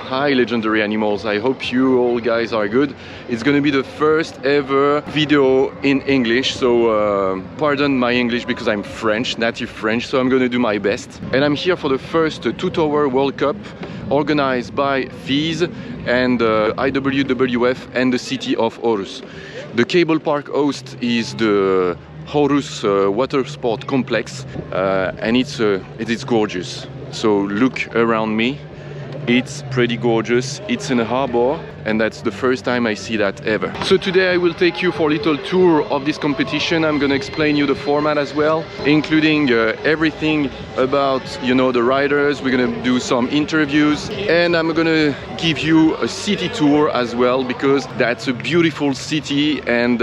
Hi legendary animals, I hope you all guys are good. It's gonna be the first ever video in English, so pardon my English because I'm French, native French, so I'm gonna do my best. And I'm here for the first two-tower World Cup organized by FISE and IWWF and the city of Aarhus. The cable park host is the Aarhus water sport complex, and it is gorgeous. So look around me, it's pretty gorgeous. It's in a harbor, and that's the first time I see that ever. So today I will take you for a little tour of this competition. I'm gonna explain you the format as well, including everything about, you know, the riders. We're gonna do some interviews, and I'm gonna give you a city tour as well, because that's a beautiful city. And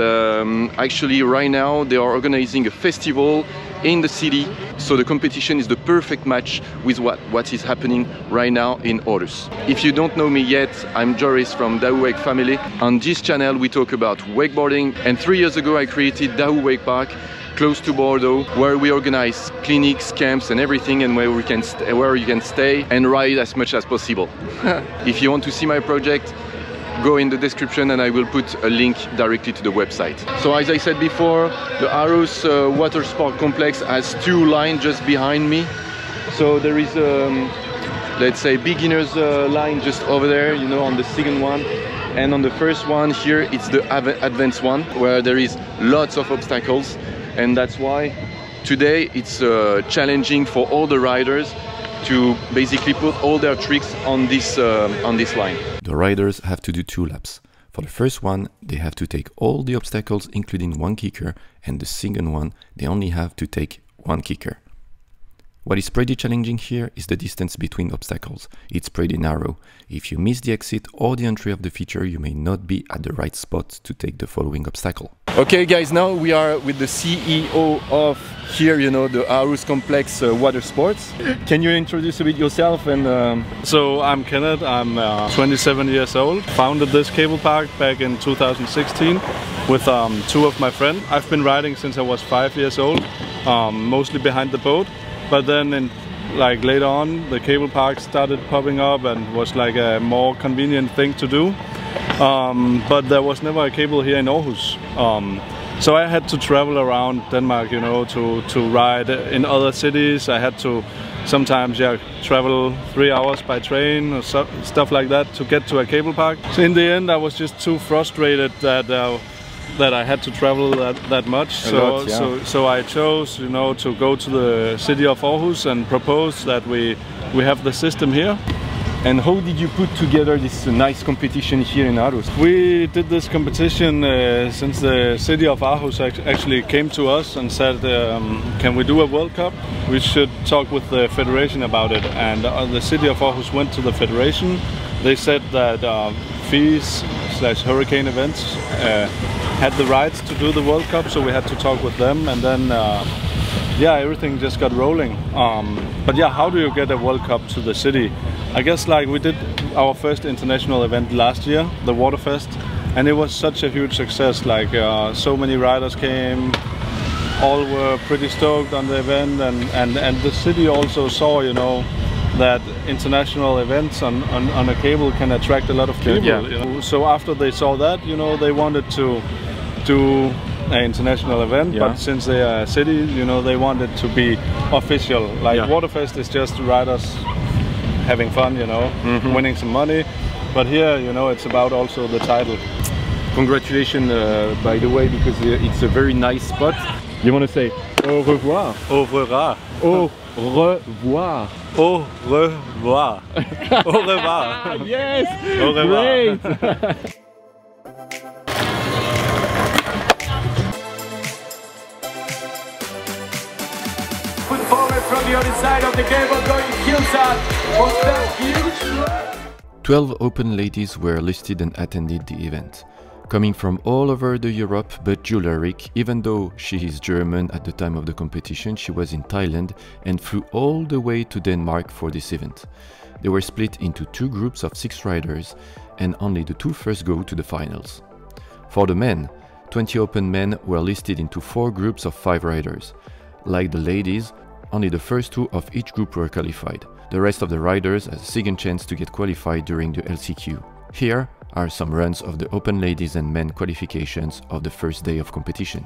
actually right now they are organizing a festival in the city, so the competition is the perfect match with what is happening right now in Aarhus. If you don't know me yet, I'm Joris from Dahu Wake family. On this channel we talk about wakeboarding, and 3 years ago I created Dahu Wake Park close to Bordeaux, where we organize clinics, camps and everything, and where you can stay and ride as much as possible. If you want to see my project, go in the description and I will put a link directly to the website. So as I said before, the Aarhus water sport complex has two lines just behind me. So there is let's say beginners line just over there, you know, on the second one, and on the first one here it's the advanced one, where there is lots of obstacles, and that's why today it's challenging for all the riders to basically put all their tricks on this line. The riders have to do 2 laps. For the first one, they have to take all the obstacles including 1 kicker, and the second one, they only have to take 1 kicker. What is pretty challenging here is the distance between obstacles. It's pretty narrow. If you miss the exit or the entry of the feature, you may not be at the right spot to take the following obstacle. Okay guys, now we are with the CEO of here, you know, the Aarhus Complex Water Sports. Can you introduce a bit yourself? And So I'm Kenneth, I'm 27 years old. Founded this cable park back in 2016 with 2 of my friends. I've been riding since I was 5 years old, mostly behind the boat. But then later on, the cable park started popping up and was like a more convenient thing to do. But there was never a cable here in Aarhus. So I had to travel around Denmark, you know, to ride in other cities. I had to sometimes travel 3 hours by train or stuff like that to get to a cable park. So in the end I was just too frustrated that I had to travel that much. So I chose, you know, to go to the city of Aarhus and propose that we have the system here. And how did you put together this nice competition here in Aarhus? We did this competition since the city of Aarhus actually came to us and said, can we do a World Cup? We should talk with the federation about it. And the city of Aarhus went to the federation. They said that FISE/Hurricane Events had the rights to do the World Cup, so we had to talk with them, and then yeah, everything just got rolling. But yeah, how do you get a World Cup to the city? I guess like we did our first international event last year, the Waterfest, and it was such a huge success. Like so many riders came, all were pretty stoked on the event, and the city also saw, you know, that international events on a cable can attract a lot of people. Yeah. You know? So after they saw that, you know, they wanted to do an international event, but since they are a city, you know, they wanted to be official. Like Waterfest is just riders having fun, you know, winning some money. But here, you know, it's about also the title. Congratulations, by the way, because it's a very nice spot. You want to say au revoir? Au revoir. Au revoir. Au revoir. Au revoir. Yes! Au revoir. Great! Put forward from the other side of the cable, going hillside. Was that huge? 12 open ladies were listed and attended the event. Coming from all over Europe, but Julia Rick, even though she is German at the time of the competition, she was in Thailand and flew all the way to Denmark for this event. They were split into 2 groups of 6 riders, and only the 2 first go to the finals. For the men, 20 open men were listed into 4 groups of 5 riders. Like the ladies, only the first 2 of each group were qualified. The rest of the riders has a second chance to get qualified during the LCQ. Here are some runs of the open ladies and men qualifications of the first day of competition.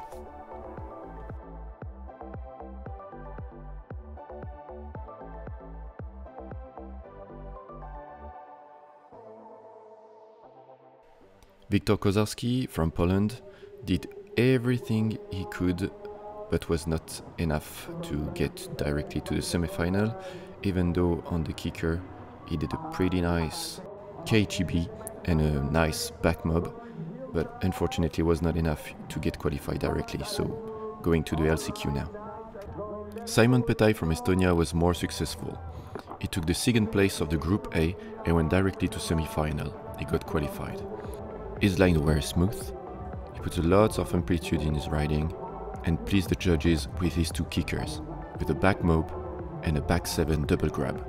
Wiktor Kozarski from Poland did everything he could, but was not enough to get directly to the semi-final, even though on the kicker he did a pretty nice KGB and a nice back mob, but unfortunately was not enough to get qualified directly, so going to the LCQ now. Simon Petai from Estonia was more successful. He took the second place of the Group A and went directly to semi-final. He got qualified. His lines were smooth, he put a lot of amplitude in his riding and pleased the judges with his two kickers, with a back mob and a back 7 double grab.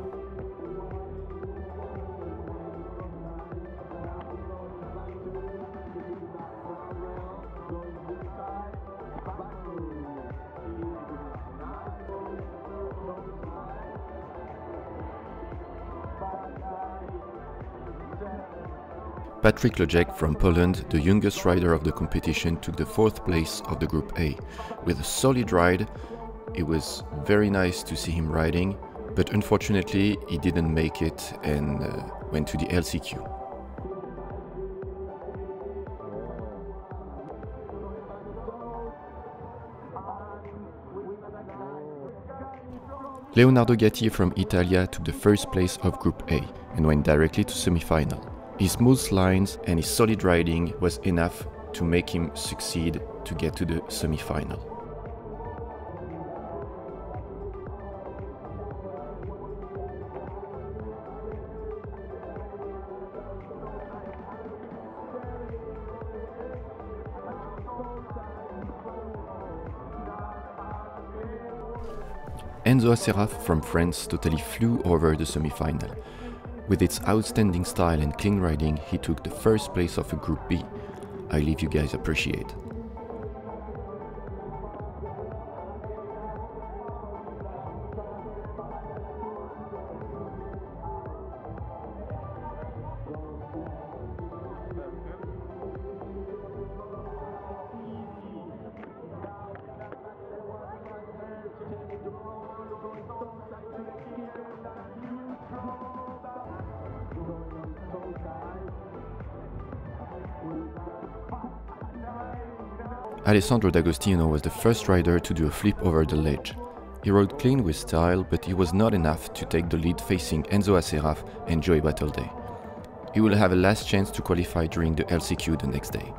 Patryk Lojek from Poland, the youngest rider of the competition, took the 4th place of the Group A. With a solid ride, it was very nice to see him riding, but unfortunately he didn't make it and went to the LCQ. Leonardo Gatti from Italia took the 1st place of Group A and went directly to semi-final. His smooth lines and his solid riding was enough to make him succeed to get to the semi-final. Enzo Aceraf from France totally flew over the semi-final. With its outstanding style and clean riding, he took the 1st place of a Group B. I leave you guys appreciate. Alessandro D'Agostino was the first rider to do a flip over the ledge. He rode clean with style, but he was not enough to take the lead facing Enzo Aceraf and Joey Battleday. He will have a last chance to qualify during the LCQ the next day.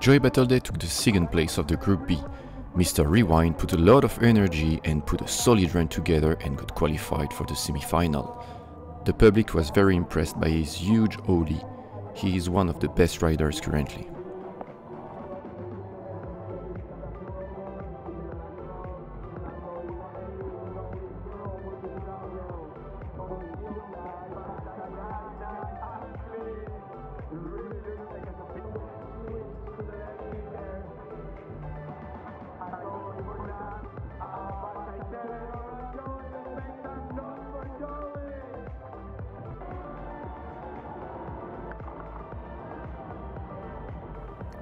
Joey Battleday took the 2nd place of the Group B. Mr. Rewind put a lot of energy and put a solid run together and got qualified for the semi-final. The public was very impressed by his huge ollie. He is one of the best riders currently.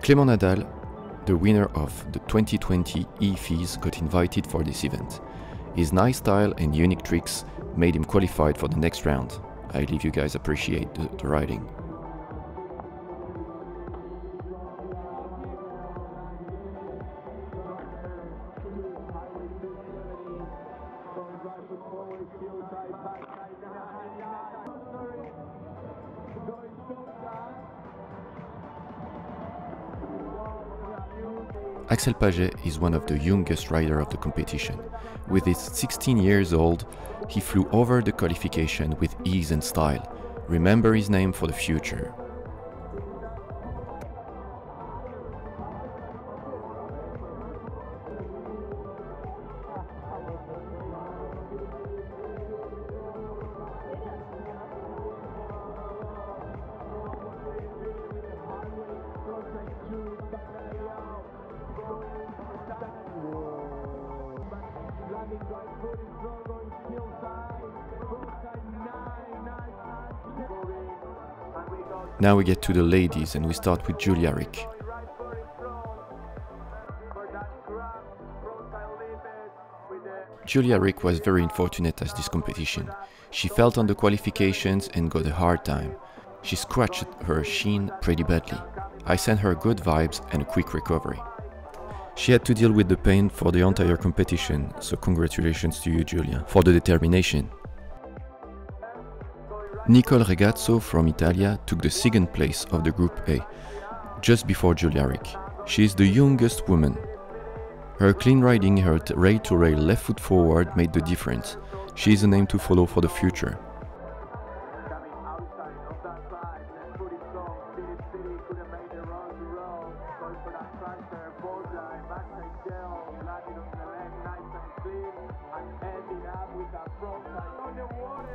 Clément Nadal, the winner of the 2020 FISE, got invited for this event. His nice style and unique tricks made him qualified for the next round. I leave you guys appreciate the riding. Axel Paget is one of the youngest riders of the competition. With his 16 years old, he flew over the qualification with ease and style. Remember his name for the future. Now we get to the ladies and we start with Julia Rick. Julia Rick was very unfortunate at this competition. She felt on the qualifications and got a hard time. She scratched her shin pretty badly. I sent her good vibes and a quick recovery. She had to deal with the pain for the entire competition, so congratulations to you, Julia, for the determination. Nicole Regazzo from Italia took the second place of the Group A, just before Julia Rick. She is the youngest woman. Her clean riding, her rail-to-rail left foot forward made the difference. She is a name to follow for the future.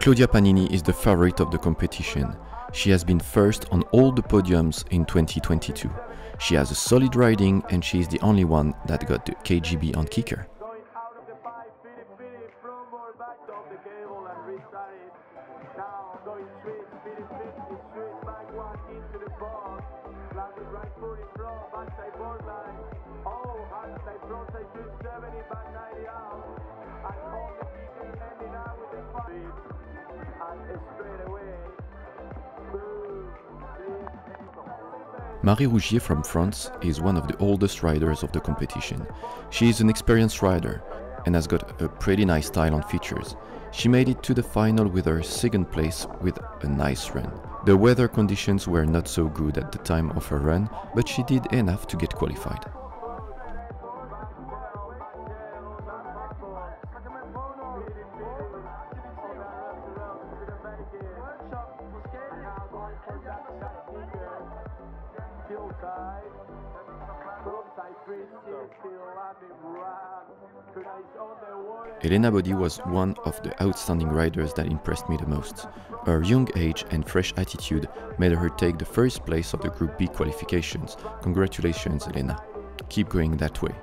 Claudia Panini is the favorite of the competition. She has been first on all the podiums in 2022. She has a solid riding and she is the only one that got the KGB on kicker. Marie Rougier from France is one of the oldest riders of the competition. She is an experienced rider and has got a pretty nice style on features. She made it to the final with her second place with a nice run. The weather conditions were not so good at the time of her run, but she did enough to get qualified. Elena Bodi was one of the outstanding riders that impressed me the most. Her young age and fresh attitude made her take the first place of the Group B qualifications. Congratulations, Elena. Keep going that way.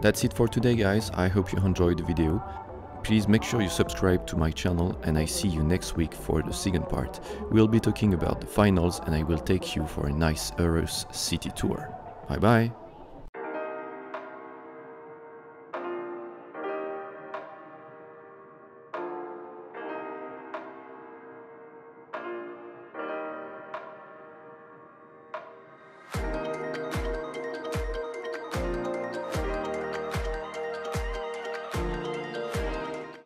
That's it for today, guys. I hope you enjoyed the video. Please make sure you subscribe to my channel and I see you next week for the second part. We'll be talking about the finals and I will take you for a nice Aarhus city tour. Bye bye!